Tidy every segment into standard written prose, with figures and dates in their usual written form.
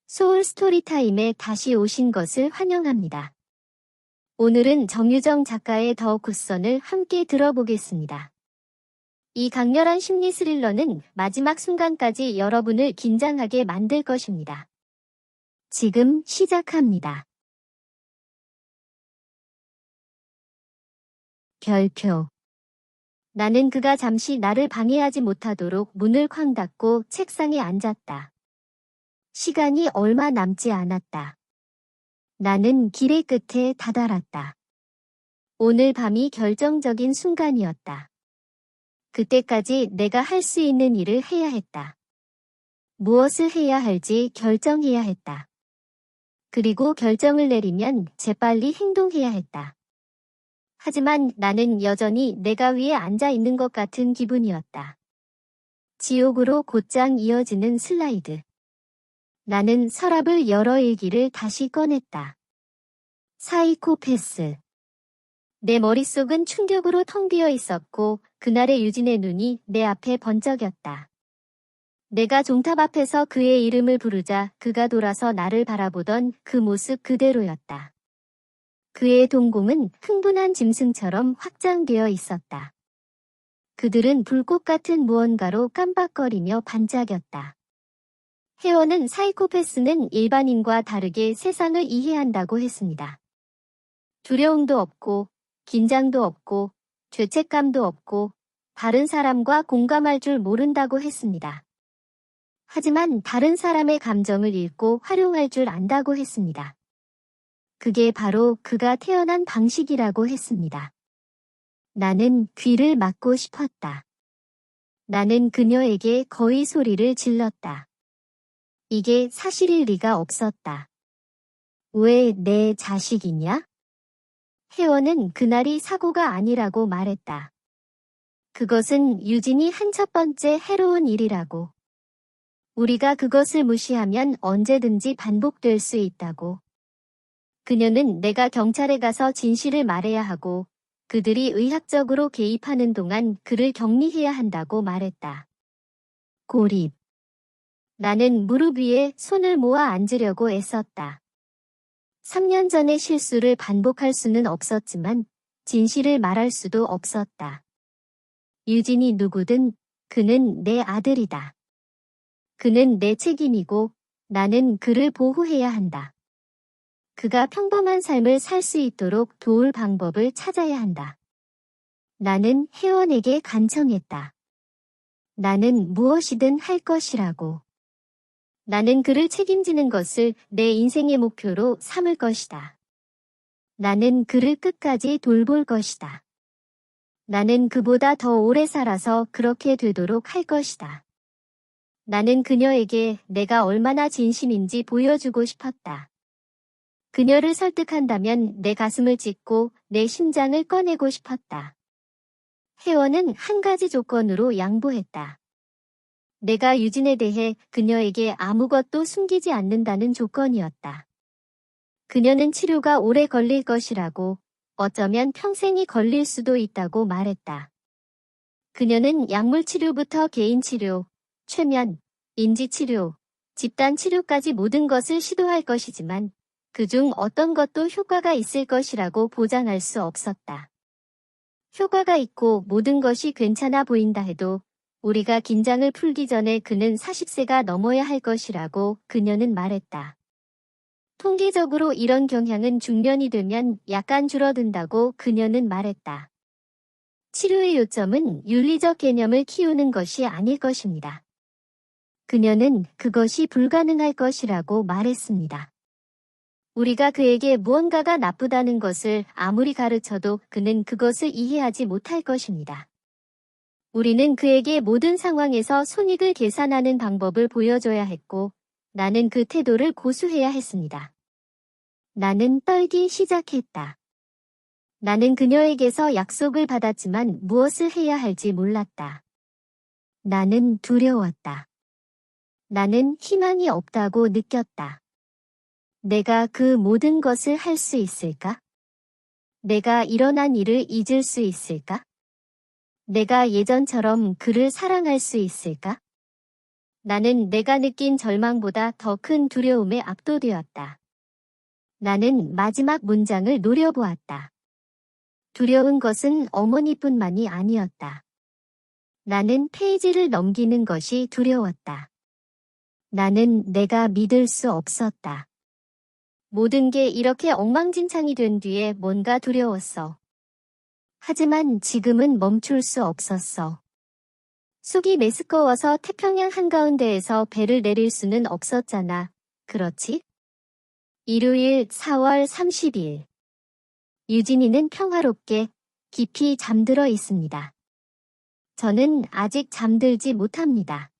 소울 스토리타임에 다시 오신 것을 환영합니다. 오늘은 정유정 작가의 더 굿선을 함께 들어보겠습니다. 이 강렬한 심리 스릴러는 마지막 순간까지 여러분을 긴장하게 만들 것입니다. 지금 시작합니다. 별표. 나는 그가 잠시 나를 방해하지 못하도록 문을 쾅 닫고 책상에 앉았다. 시간이 얼마 남지 않았다. 나는 길의 끝에 다다랐다. 오늘 밤이 결정적인 순간이었다. 그때까지 내가 할 수 있는 일을 해야 했다. 무엇을 해야 할지 결정해야 했다. 그리고 결정을 내리면 재빨리 행동해야 했다. 하지만 나는 여전히 내가 위에 앉아 있는 것 같은 기분이었다. 지옥으로 곧장 이어지는 슬라이드. 나는 서랍을 열어 일기를 다시 꺼냈다. 사이코패스. 내 머릿속은 충격으로 텅 비어 있었고 그날의 유진의 눈이 내 앞에 번쩍였다. 내가 종탑 앞에서 그의 이름을 부르자 그가 돌아서 나를 바라보던 그 모습 그대로였다. 그의 동공은 흥분한 짐승처럼 확장되어 있었다. 그들은 불꽃 같은 무언가로 깜박거리며 반짝였다. 회원은 사이코패스는 일반인과 다르게 세상을 이해한다고 했습니다. 두려움도 없고, 긴장도 없고, 죄책감도 없고, 다른 사람과 공감할 줄 모른다고 했습니다. 하지만 다른 사람의 감정을 읽고 활용할 줄 안다고 했습니다. 그게 바로 그가 태어난 방식이라고 했습니다. 나는 귀를 막고 싶었다. 나는 그녀에게 거의 소리를 질렀다. 이게 사실일 리가 없었다. 왜 내 자식이냐? 회원은 그날이 사고가 아니라고 말했다. 그것은 유진이 한 첫 번째 해로운 일이라고. 우리가 그것을 무시하면 언제든지 반복될 수 있다고. 그녀는 내가 경찰에 가서 진실을 말해야 하고 그들이 의학적으로 개입하는 동안 그를 격리해야 한다고 말했다. 고립. 나는 무릎 위에 손을 모아 앉으려고 애썼다. 3년 전의 실수를 반복할 수는 없었지만 진실을 말할 수도 없었다. 유진이 누구든 그는 내 아들이다. 그는 내 책임이고 나는 그를 보호해야 한다. 그가 평범한 삶을 살 수 있도록 도울 방법을 찾아야 한다. 나는 회원에게 간청했다. 나는 무엇이든 할 것이라고. 나는 그를 책임지는 것을 내 인생의 목표로 삼을 것이다. 나는 그를 끝까지 돌볼 것이다. 나는 그보다 더 오래 살아서 그렇게 되도록 할 것이다. 나는 그녀에게 내가 얼마나 진심인지 보여주고 싶었다. 그녀를 설득한다면 내 가슴을 찢고 내 심장을 꺼내고 싶었다. 회원은 한 가지 조건으로 양보했다. 내가 유진에 대해 그녀에게 아무것도 숨기지 않는다는 조건이었다. 그녀는 치료가 오래 걸릴 것이라고, 어쩌면 평생이 걸릴 수도 있다고 말했다. 그녀는 약물치료부터 개인치료, 최면, 인지치료, 집단치료까지 모든 것을 시도할 것이지만 그중 어떤 것도 효과가 있을 것이라고 보장할 수 없었다. 효과가 있고 모든 것이 괜찮아 보인다 해도 우리가 긴장을 풀기 전에 그는 40세가 넘어야 할 것이라고 그녀는 말했다. 통계적으로 이런 경향은 중년이 되면 약간 줄어든다고 그녀는 말했다. 치료의 요점은 윤리적 개념을 키우는 것이 아닐 것입니다. 그녀는 그것이 불가능할 것이라고 말했습니다. 우리가 그에게 무언가가 나쁘다는 것을 아무리 가르쳐도 그는 그것을 이해하지 못할 것입니다. 우리는 그에게 모든 상황에서 손익을 계산하는 방법을 보여줘야 했고 나는 그 태도를 고수해야 했습니다. 나는 떨기 시작했다. 나는 그녀에게서 약속을 받았지만 무엇을 해야 할지 몰랐다. 나는 두려웠다. 나는 희망이 없다고 느꼈다. 내가 그 모든 것을 할 수 있을까? 내가 일어난 일을 잊을 수 있을까? 내가 예전처럼 그를 사랑할 수 있을까? 나는 내가 느낀 절망보다 더 큰 두려움에 압도되었다. 나는 마지막 문장을 노려보았다. 두려운 것은 어머니뿐만이 아니었다. 나는 페이지를 넘기는 것이 두려웠다. 나는 내가 믿을 수 없었다. 모든 게 이렇게 엉망진창이 된 뒤에 뭔가 두려웠어. 하지만 지금은 멈출 수 없었어. 속이 메스꺼워서 태평양 한가운데에서 배를 내릴 수는 없었잖아. 그렇지? 일요일 4월 30일. 유진이는 평화롭게 깊이 잠들어 있습니다. 저는 아직 잠들지 못합니다.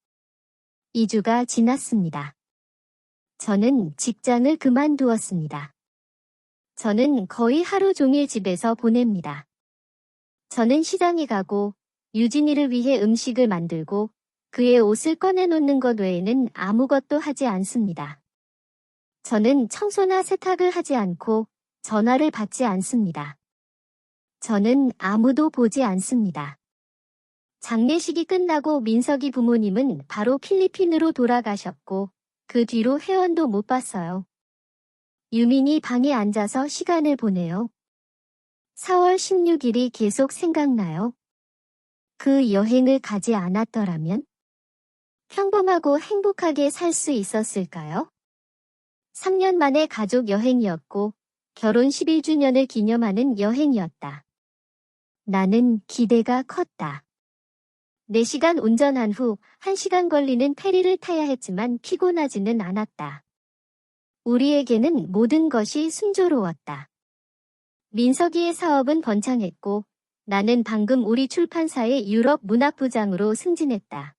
2주가 지났습니다. 저는 직장을 그만두었습니다. 저는 거의 하루 종일 집에서 보냅니다. 저는 시장에 가고 유진이를 위해 음식을 만들고 그의 옷을 꺼내놓는 것 외에는 아무것도 하지 않습니다. 저는 청소나 세탁을 하지 않고 전화를 받지 않습니다. 저는 아무도 보지 않습니다. 장례식이 끝나고 민석이 부모님은 바로 필리핀으로 돌아가셨고 그 뒤로 회원도 못 봤어요. 유민이 방에 앉아서 시간을 보내요. 4월 16일이 계속 생각나요. 그 여행을 가지 않았더라면 평범하고 행복하게 살 수 있었을까요? 3년 만에 가족 여행이었고 결혼 11주년을 기념하는 여행이었다. 나는 기대가 컸다. 4시간 운전한 후 1시간 걸리는 페리를 타야 했지만 피곤하지는 않았다. 우리에게는 모든 것이 순조로웠다. 민석이의 사업은 번창했고 나는 방금 우리 출판사의 유럽 문학부장으로 승진했다.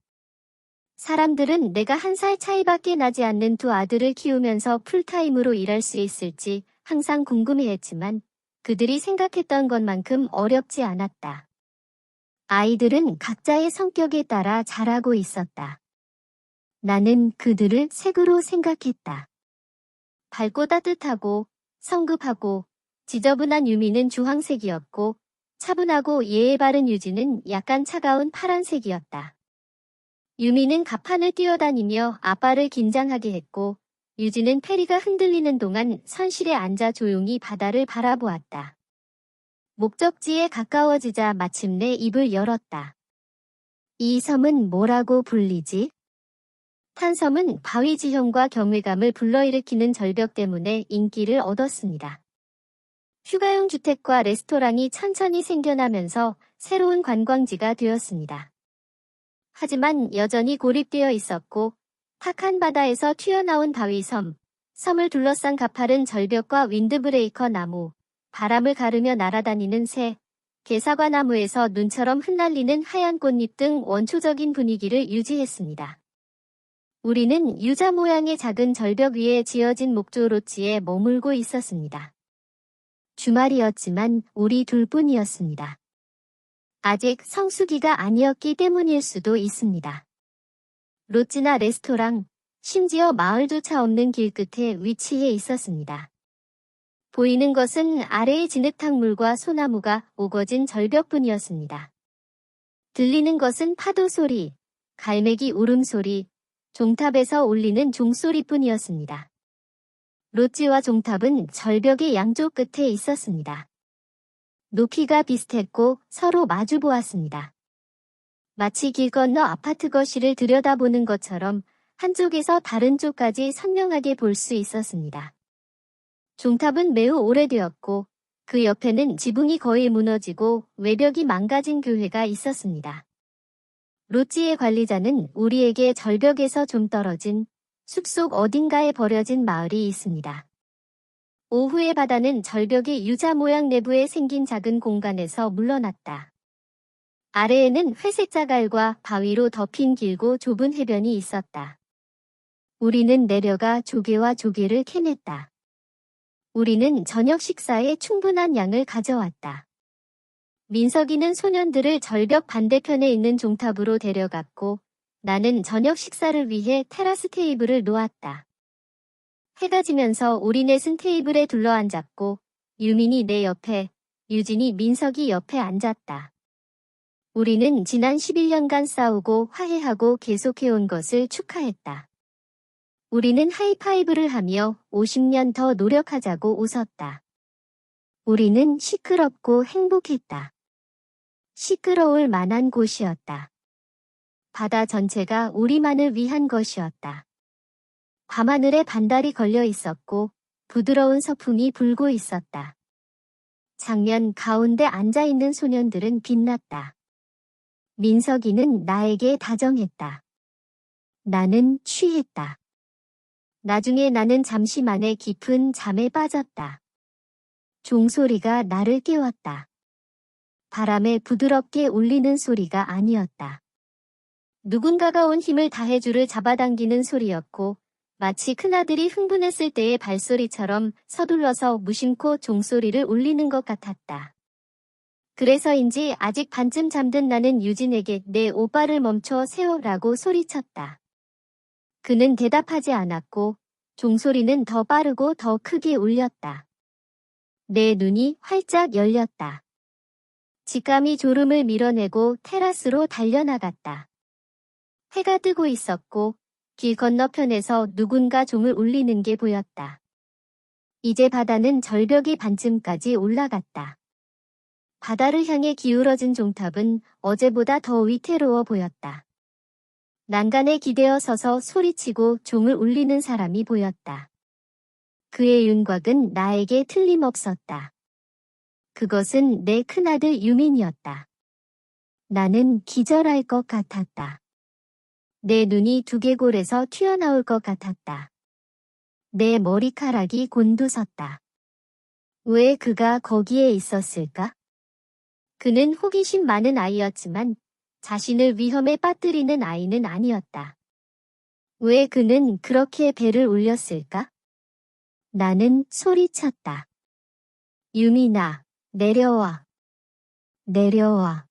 사람들은 내가 1살 차이밖에 나지 않는 두 아들을 키우면서 풀타임으로 일할 수 있을지 항상 궁금해했지만 그들이 생각했던 것만큼 어렵지 않았다. 아이들은 각자의 성격에 따라 자라고 있었다. 나는 그들을 색으로 생각했다. 밝고 따뜻하고 성급하고 지저분한 유미는 주황색이었고 차분하고 예의 바른 유진은 약간 차가운 파란색이었다. 유미는 갑판을 뛰어다니며 아빠를 긴장하게 했고 유진은 페리가 흔들리는 동안 선실에 앉아 조용히 바다를 바라보았다. 목적지에 가까워지자 마침내 입을 열었다. 이 섬은 뭐라고 불리지? 탄섬은 바위 지형과 경외감을 불러일으키는 절벽 때문에 인기를 얻었습니다. 휴가용 주택과 레스토랑이 천천히 생겨나면서 새로운 관광지가 되었습니다. 하지만 여전히 고립되어 있었고 탁한 바다에서 튀어나온 바위섬, 섬을 둘러싼 가파른 절벽과 윈드브레이커 나무, 바람을 가르며 날아다니는 새, 개사과나무에서 눈처럼 흩날리는 하얀 꽃잎 등 원초적인 분위기를 유지했습니다. 우리는 유자 모양의 작은 절벽 위에 지어진 목조 로지에 머물고 있었습니다. 주말이었지만 우리 둘뿐이었습니다. 아직 성수기가 아니었기 때문일 수도 있습니다. 로지나 레스토랑, 심지어 마을조차 없는 길 끝에 위치해 있었습니다. 보이는 것은 아래의 진흙탕물과 소나무가 우거진 절벽뿐이었습니다. 들리는 것은 파도 소리, 갈매기 울음소리, 종탑에서 울리는 종소리뿐이었습니다. 로지와 종탑은 절벽의 양쪽 끝에 있었습니다. 높이가 비슷했고 서로 마주 보았습니다. 마치 길 건너 아파트 거실을 들여다보는 것처럼 한쪽에서 다른 쪽까지 선명하게 볼 수 있었습니다. 종탑은 매우 오래되었고 그 옆에는 지붕이 거의 무너지고 외벽이 망가진 교회가 있었습니다. 로지의 관리자는 우리에게 절벽에서 좀 떨어진 숲속 어딘가에 버려진 마을이 있습니다. 오후의 바다는 절벽의 유자 모양 내부에 생긴 작은 공간에서 물러났다. 아래에는 회색 자갈과 바위로 덮인 길고 좁은 해변이 있었다. 우리는 내려가 조개와 조개를 캐냈다. 우리는 저녁 식사에 충분한 양을 가져왔다. 민석이는 소년들을 절벽 반대편에 있는 종탑으로 데려갔고 나는 저녁 식사를 위해 테라스 테이블을 놓았다. 해가 지면서 우리 넷은 테이블에 둘러앉았고 유민이 내 옆에, 유진이 민석이 옆에 앉았다. 우리는 지난 11년간 싸우고 화해하고 계속해온 것을 축하했다. 우리는 하이파이브를 하며 50년 더 노력하자고 웃었다. 우리는 시끄럽고 행복했다. 시끄러울 만한 곳이었다. 바다 전체가 우리만을 위한 것이었다. 밤하늘에 반달이 걸려 있었고 부드러운 서풍이 불고 있었다. 장면 가운데 앉아있는 소년들은 빛났다. 민석이는 나에게 다정했다. 나는 취했다. 나중에 나는 잠시 만에 깊은 잠에 빠졌다. 종소리가 나를 깨웠다. 바람에 부드럽게 울리는 소리가 아니었다. 누군가가 온 힘을 다해 줄을 잡아당기는 소리였고 마치 큰아들이 흥분했을 때의 발소리처럼 서둘러서 무심코 종소리를 울리는 것 같았다. 그래서인지 아직 반쯤 잠든 나는 유진에게 내 오빠를 멈춰 세워라고 소리쳤다. 그는 대답하지 않았고 종소리는 더 빠르고 더 크게 울렸다. 내 눈이 활짝 열렸다. 직감이 졸음을 밀어내고 테라스로 달려나갔다. 해가 뜨고 있었고 길 건너편에서 누군가 종을 울리는 게 보였다. 이제 바다는 절벽이 반쯤까지 올라갔다. 바다를 향해 기울어진 종탑은 어제보다 더 위태로워 보였다. 난간에 기대어 서서 소리치고 종을 울리는 사람이 보였다. 그의 윤곽은 나에게 틀림없었다. 그것은 내 큰아들 유민이었다. 나는 기절할 것 같았다. 내 눈이 두개골에서 튀어나올 것 같았다. 내 머리카락이 곤두섰다. 왜 그가 거기에 있었을까? 그는 호기심 많은 아이였지만 자신을 위험에 빠뜨리는 아이는 아니었다. 왜 그는 그렇게 배를 울렸을까? 나는 소리쳤다. 유민아, 내려와. 내려와.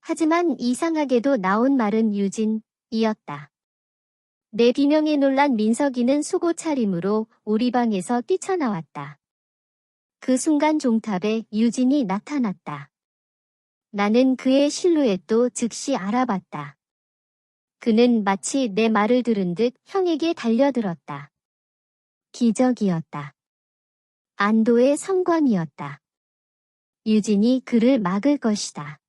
하지만 이상하게도 나온 말은 유진이었다. 내 비명에 놀란 민석이는 속옷 차림으로 우리 방에서 뛰쳐나왔다. 그 순간 종탑에 유진이 나타났다. 나는 그의 실루엣도 즉시 알아봤다. 그는 마치 내 말을 들은 듯 형에게 달려들었다. 기적이었다. 안도의 성광이었다. 유진이 그를 막을 것이다.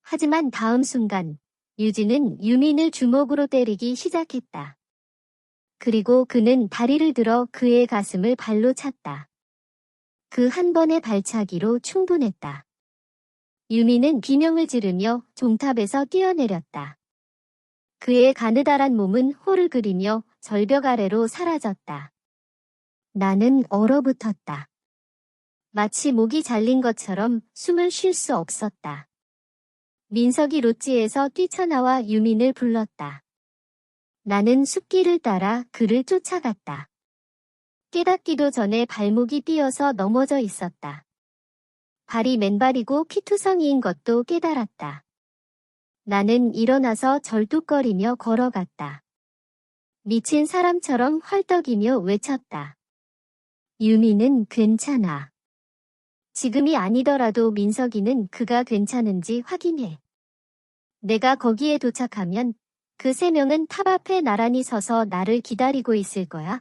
하지만 다음 순간 유진은 유민을 주먹으로 때리기 시작했다. 그리고 그는 다리를 들어 그의 가슴을 발로 찼다. 그 한 번의 발차기로 충분했다. 유민은 비명을 지르며 종탑에서 뛰어내렸다. 그의 가느다란 몸은 호를 그리며 절벽 아래로 사라졌다. 나는 얼어붙었다. 마치 목이 잘린 것처럼 숨을 쉴 수 없었다. 민석이 롯지에서 뛰쳐나와 유민을 불렀다. 나는 숲길을 따라 그를 쫓아갔다. 깨닫기도 전에 발목이 삐어서 넘어져 있었다. 발이 맨발이고 피투성이인 것도 깨달았다. 나는 일어나서 절뚝거리며 걸어갔다. 미친 사람처럼 헐떡이며 외쳤다. 유미는 괜찮아. 지금이 아니더라도 민석이는 그가 괜찮은지 확인해. 내가 거기에 도착하면 그 세 명은 탑 앞에 나란히 서서 나를 기다리고 있을 거야.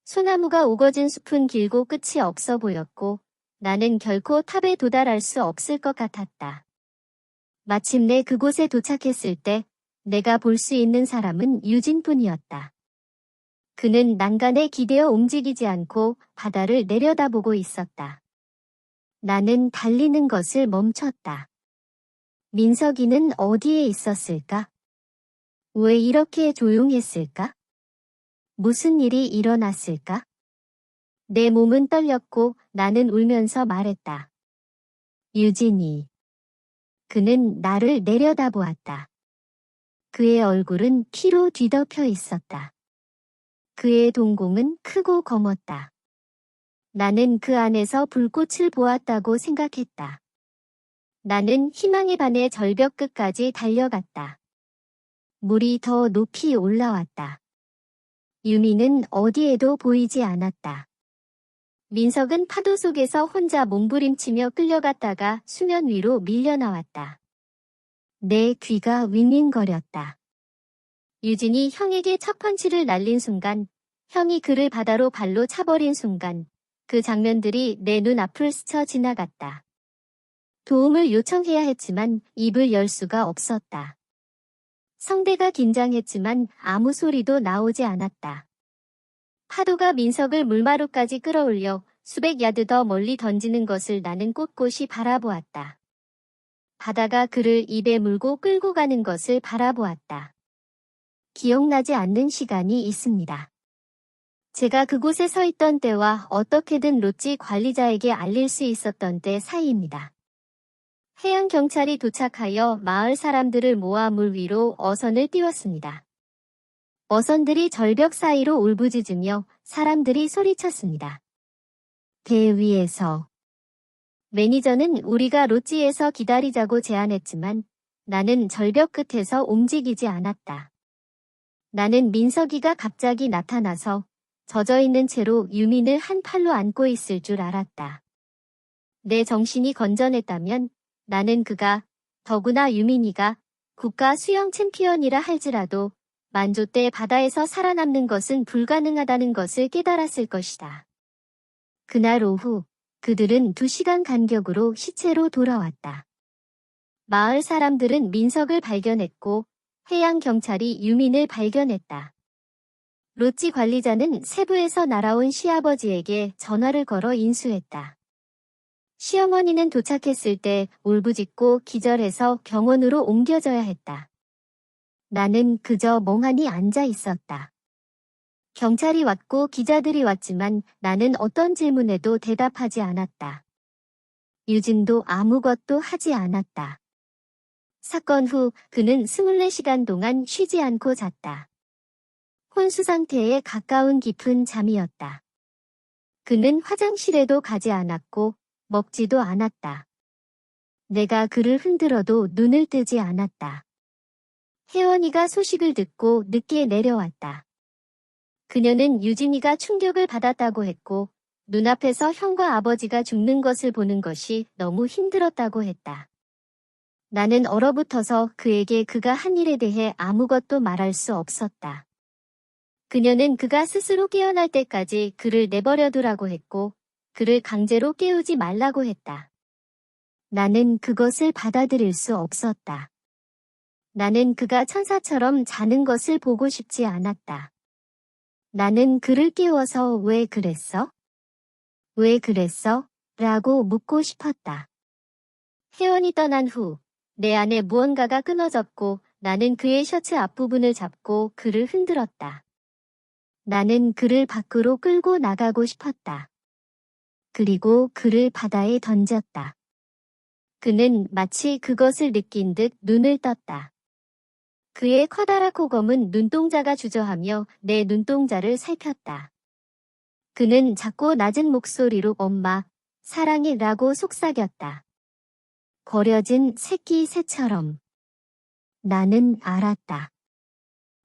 소나무가 우거진 숲은 길고 끝이 없어 보였고 나는 결코 탑에 도달할 수 없을 것 같았다. 마침내 그곳에 도착했을 때 내가 볼 수 있는 사람은 유진뿐이었다. 그는 난간에 기대어 움직이지 않고 바다를 내려다보고 있었다. 나는 달리는 것을 멈췄다. 민석이는 어디에 있었을까? 왜 이렇게 조용했을까? 무슨 일이 일어났을까? 내 몸은 떨렸고 나는 울면서 말했다. 유진이. 그는 나를 내려다보았다. 그의 얼굴은 피로 뒤덮여 있었다. 그의 동공은 크고 검었다. 나는 그 안에서 불꽃을 보았다고 생각했다. 나는 희망에 반해 절벽 끝까지 달려갔다. 물이 더 높이 올라왔다. 유미는 어디에도 보이지 않았다. 민석은 파도 속에서 혼자 몸부림치며 끌려갔다가 수면 위로 밀려나왔다. 내 귀가 윙윙거렸다. 유진이 형에게 첫 펀치를 날린 순간, 형이 그를 바다로 발로 차버린 순간, 그 장면들이 내 눈앞을 스쳐 지나갔다. 도움을 요청해야 했지만 입을 열 수가 없었다. 성대가 긴장했지만 아무 소리도 나오지 않았다. 파도가 민석을 물마루까지 끌어올려 수백 야드 더 멀리 던지는 것을 나는 꼿꼿이 바라보았다. 바다가 그를 입에 물고 끌고 가는 것을 바라보았다. 기억나지 않는 시간이 있습니다. 제가 그곳에 서 있던 때와 어떻게든 로지 관리자에게 알릴 수 있었던 때 사이입니다. 해양경찰이 도착하여 마을 사람들을 모아 물 위로 어선을 띄웠습니다. 어선들이 절벽 사이로 울부짖으며 사람들이 소리쳤습니다. 배 위에서. 매니저는 우리가 로지에서 기다리자고 제안했지만 나는 절벽 끝에서 움직이지 않았다. 나는 민석이가 갑자기 나타나서 젖어있는 채로 유민을 한 팔로 안고 있을 줄 알았다. 내 정신이 건전했다면 나는 그가, 더구나 유민이가 국가 수영 챔피언이라 할지라도 만조 때 바다에서 살아남는 것은 불가능하다는 것을 깨달았을 것이다. 그날 오후 그들은 2시간 간격으로 시체로 돌아왔다. 마을 사람들은 민석을 발견했고 해양경찰이 유민을 발견했다. 로지 관리자는 세부에서 날아온 시아버지에게 전화를 걸어 인수했다. 시어머니는 도착했을 때 울부짖고 기절해서 병원으로 옮겨져야 했다. 나는 그저 멍하니 앉아 있었다. 경찰이 왔고 기자들이 왔지만 나는 어떤 질문에도 대답하지 않았다. 유진도 아무것도 하지 않았다. 사건 후 그는 24시간 동안 쉬지 않고 잤다. 혼수 상태에 가까운 깊은 잠이었다. 그는 화장실에도 가지 않았고 먹지도 않았다. 내가 그를 흔들어도 눈을 뜨지 않았다. 혜원이가 소식을 듣고 늦게 내려왔다. 그녀는 유진이가 충격을 받았다고 했고 눈앞에서 형과 아버지가 죽는 것을 보는 것이 너무 힘들었다고 했다. 나는 얼어붙어서 그에게 그가 한 일에 대해 아무것도 말할 수 없었다. 그녀는 그가 스스로 깨어날 때까지 그를 내버려두라고 했고 그를 강제로 깨우지 말라고 했다. 나는 그것을 받아들일 수 없었다. 나는 그가 천사처럼 자는 것을 보고 싶지 않았다. 나는 그를 깨워서 왜 그랬어? 왜 그랬어? 라고 묻고 싶었다. 혜원이 떠난 후 내 안에 무언가가 끊어졌고 나는 그의 셔츠 앞부분을 잡고 그를 흔들었다. 나는 그를 밖으로 끌고 나가고 싶었다. 그리고 그를 바다에 던졌다. 그는 마치 그것을 느낀 듯 눈을 떴다. 그의 커다란 코검은 눈동자가 주저하며 내 눈동자를 살폈다. 그는 작고 낮은 목소리로 엄마, 사랑해 라고 속삭였다. 버려진 새끼 새처럼. 나는 알았다.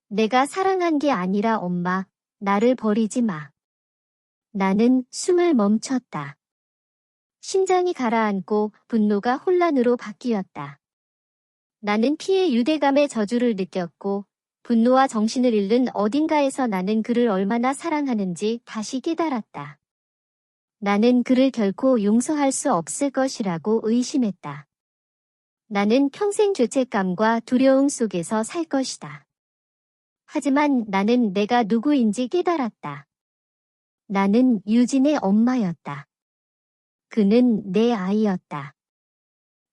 내가 사랑한 게 아니라 엄마, 나를 버리지 마. 나는 숨을 멈췄다. 심장이 가라앉고 분노가 혼란으로 바뀌었다. 나는 피의 유대감의 저주를 느꼈고 분노와 정신을 잃는 어딘가에서 나는 그를 얼마나 사랑하는지 다시 깨달았다. 나는 그를 결코 용서할 수 없을 것이라고 의심했다. 나는 평생 죄책감과 두려움 속에서 살 것이다. 하지만 나는 내가 누구인지 깨달았다. 나는 유진의 엄마였다. 그는 내 아이였다.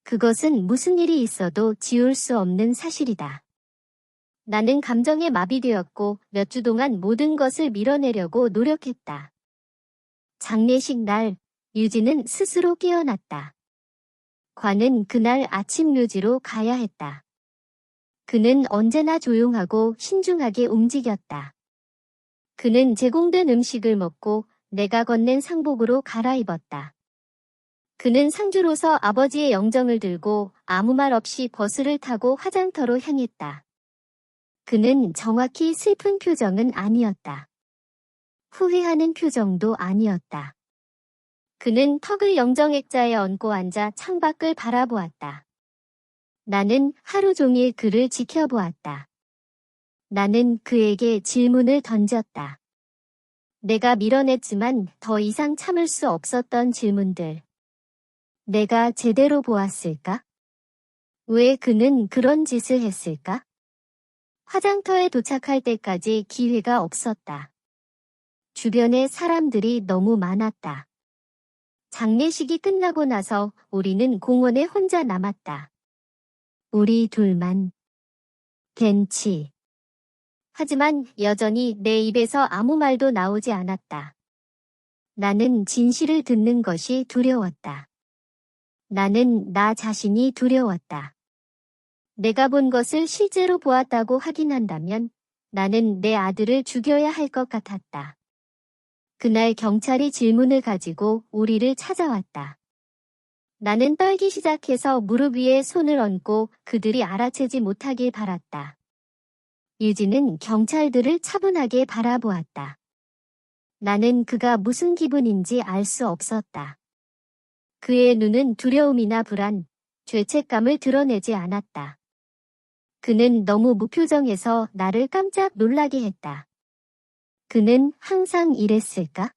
그것은 무슨 일이 있어도 지울 수 없는 사실이다. 나는 감정에 마비되었고 몇 주 동안 모든 것을 밀어내려고 노력했다. 장례식 날, 유진은 스스로 깨어났다. 관은 그날 아침 묘지로 가야 했다. 그는 언제나 조용하고 신중하게 움직였다. 그는 제공된 음식을 먹고 내가 건넨 상복으로 갈아입었다. 그는 상주로서 아버지의 영정을 들고 아무 말 없이 버스를 타고 화장터로 향했다. 그는 정확히 슬픈 표정은 아니었다. 후회하는 표정도 아니었다. 그는 턱을 영정액자에 얹고 앉아 창밖을 바라보았다. 나는 하루 종일 그를 지켜보았다. 나는 그에게 질문을 던졌다. 내가 밀어냈지만 더 이상 참을 수 없었던 질문들. 내가 제대로 보았을까? 왜 그는 그런 짓을 했을까? 화장터에 도착할 때까지 기회가 없었다. 주변에 사람들이 너무 많았다. 장례식이 끝나고 나서 우리는 공원에 혼자 남았다. 우리 둘만. 벤치. 하지만 여전히 내 입에서 아무 말도 나오지 않았다. 나는 진실을 듣는 것이 두려웠다. 나는 나 자신이 두려웠다. 내가 본 것을 실제로 보았다고 확인한다면 나는 내 아들을 죽여야 할 것 같았다. 그날 경찰이 질문을 가지고 우리를 찾아왔다. 나는 떨기 시작해서 무릎 위에 손을 얹고 그들이 알아채지 못하길 바랐다. 유진은 경찰들을 차분하게 바라보았다. 나는 그가 무슨 기분인지 알 수 없었다. 그의 눈은 두려움이나 불안, 죄책감을 드러내지 않았다. 그는 너무 무표정해서 나를 깜짝 놀라게 했다. 그는 항상 이랬을까?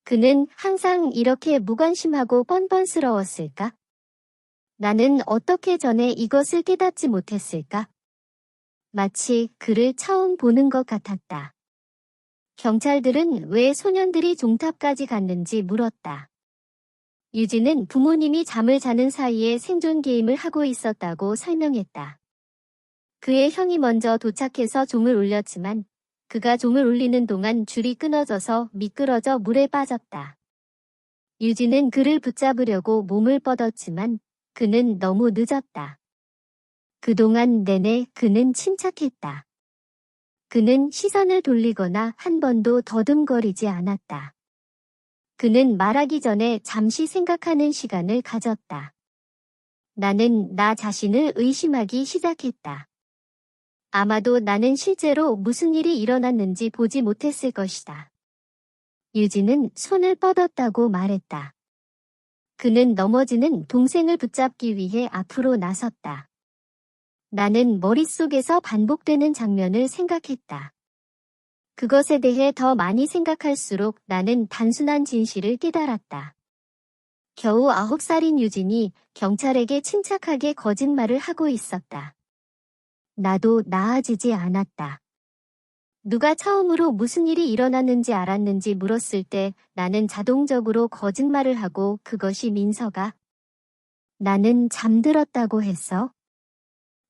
그는 항상 이렇게 무관심하고 뻔뻔스러웠을까? 나는 어떻게 전에 이것을 깨닫지 못했을까? 마치 그를 처음 보는 것 같았다. 경찰들은 왜 소년들이 종탑까지 갔는지 물었다. 유진은 부모님이 잠을 자는 사이에 생존 게임을 하고 있었다고 설명했다. 그의 형이 먼저 도착해서 종을 울렸지만 그가 종을 울리는 동안 줄이 끊어져서 미끄러져 물에 빠졌다. 유진은 그를 붙잡으려고 몸을 뻗었지만 그는 너무 늦었다. 그동안 내내 그는 침착했다. 그는 시선을 돌리거나 한 번도 더듬거리지 않았다. 그는 말하기 전에 잠시 생각하는 시간을 가졌다. 나는 나 자신을 의심하기 시작했다. 아마도 나는 실제로 무슨 일이 일어났는지 보지 못했을 것이다. 유진은 손을 뻗었다고 말했다. 그는 넘어지는 동생을 붙잡기 위해 앞으로 나섰다. 나는 머릿속에서 반복되는 장면을 생각했다. 그것에 대해 더 많이 생각할수록 나는 단순한 진실을 깨달았다. 겨우 9살인 유진이 경찰에게 침착하게 거짓말을 하고 있었다. 나도 나아지지 않았다. 누가 처음으로 무슨 일이 일어났는지 알았는지 물었을 때 나는 자동적으로 거짓말을 하고 그것이 민서가 나는 잠들었다고 했어.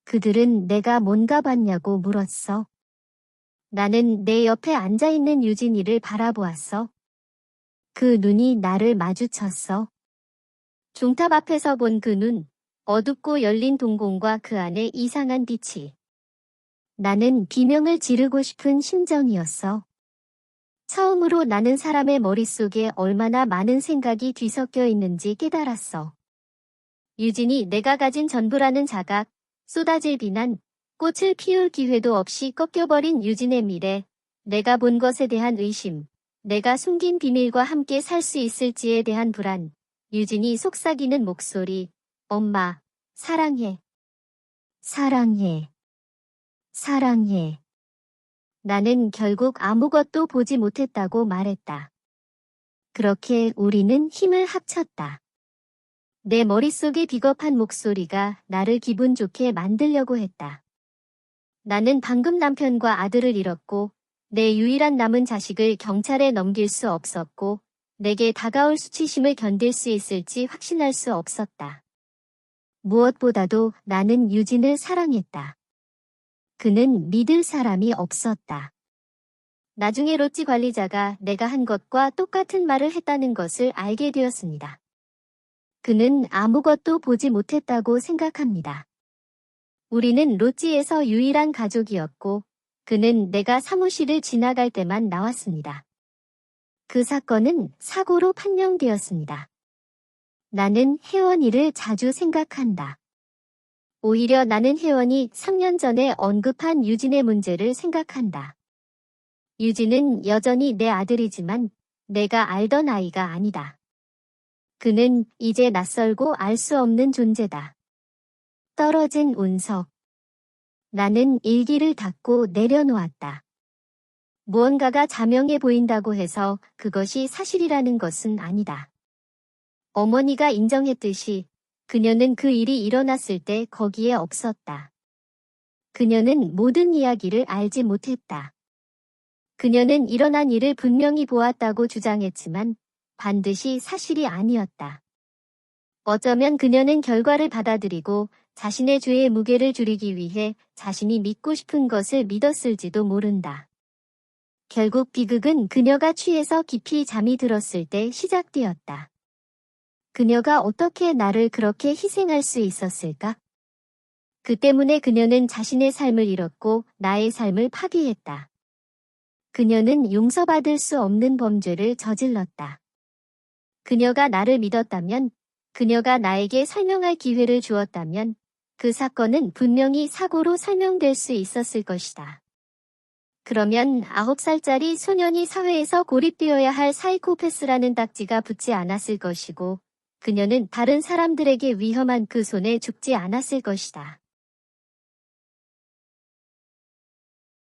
그들은 내가 뭔가 봤냐고 물었어. 나는 내 옆에 앉아있는 유진이를 바라보았어. 그 눈이 나를 마주쳤어. 종탑 앞에서 본 그 눈, 어둡고 열린 동공과 그 안에 이상한 빛이. 나는 비명을 지르고 싶은 심정이었어. 처음으로 나는 사람의 머릿속에 얼마나 많은 생각이 뒤섞여 있는지 깨달았어. 유진이 내가 가진 전부라는 자각, 쏟아질 비난, 꽃을 피울 기회도 없이 꺾여버린 유진의 미래, 내가 본 것에 대한 의심, 내가 숨긴 비밀과 함께 살 수 있을지에 대한 불안, 유진이 속삭이는 목소리, 엄마, 사랑해. 사랑해. 사랑해. 나는 결국 아무것도 보지 못했다고 말했다. 그렇게 우리는 힘을 합쳤다. 내 머릿속의 비겁한 목소리가 나를 기분 좋게 만들려고 했다. 나는 방금 남편과 아들을 잃었고 내 유일한 남은 자식을 경찰에 넘길 수 없었고 내게 다가올 수치심을 견딜 수 있을지 확신할 수 없었다. 무엇보다도 나는 유진을 사랑했다. 그는 믿을 사람이 없었다. 나중에 로찌 관리자가 내가 한 것과 똑같은 말을 했다는 것을 알게 되었습니다. 그는 아무것도 보지 못했다고 생각합니다. 우리는 로찌에서 유일한 가족이었고 그는 내가 사무실을 지나갈 때만 나왔습니다. 그 사건은 사고로 판명되었습니다. 나는 혜원이를 자주 생각한다. 오히려 나는 혜원이 3년 전에 언급한 유진의 문제를 생각한다. 유진은 여전히 내 아들이지만 내가 알던 아이가 아니다. 그는 이제 낯설고 알 수 없는 존재다. 떨어진 운석. 나는 일기를 닫고 내려놓았다. 무언가가 자명해 보인다고 해서 그것이 사실이라는 것은 아니다. 어머니가 인정했듯이 그녀는 그 일이 일어났을 때 거기에 없었다. 그녀는 모든 이야기를 알지 못했다. 그녀는 일어난 일을 분명히 보았다고 주장했지만 반드시 사실이 아니었다. 어쩌면 그녀는 결과를 받아들이고 자신의 죄의 무게를 줄이기 위해 자신이 믿고 싶은 것을 믿었을지도 모른다. 결국 비극은 그녀가 취해서 깊이 잠이 들었을 때 시작되었다. 그녀가 어떻게 나를 그렇게 희생할 수 있었을까? 그 때문에 그녀는 자신의 삶을 잃었고 나의 삶을 파괴했다. 그녀는 용서받을 수 없는 범죄를 저질렀다. 그녀가 나를 믿었다면, 그녀가 나에게 설명할 기회를 주었다면 그 사건은 분명히 사고로 설명될 수 있었을 것이다. 그러면 9살짜리 소년이 사회에서 고립되어야 할 사이코패스라는 딱지가 붙지 않았을 것이고 그녀는 다른 사람들에게 위험한 그 손에 죽지 않았을 것이다.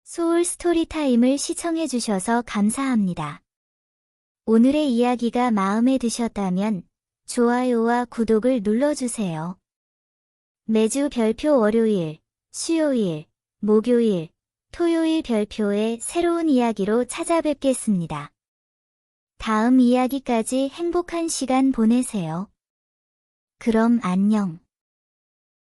소울 스토리타임을 시청해주셔서 감사합니다. 오늘의 이야기가 마음에 드셨다면 좋아요와 구독을 눌러주세요. 매주 별표 월요일, 수요일, 목요일, 토요일 별표의 새로운 이야기로 찾아뵙겠습니다. 다음 이야기까지 행복한 시간 보내세요. 그럼 안녕.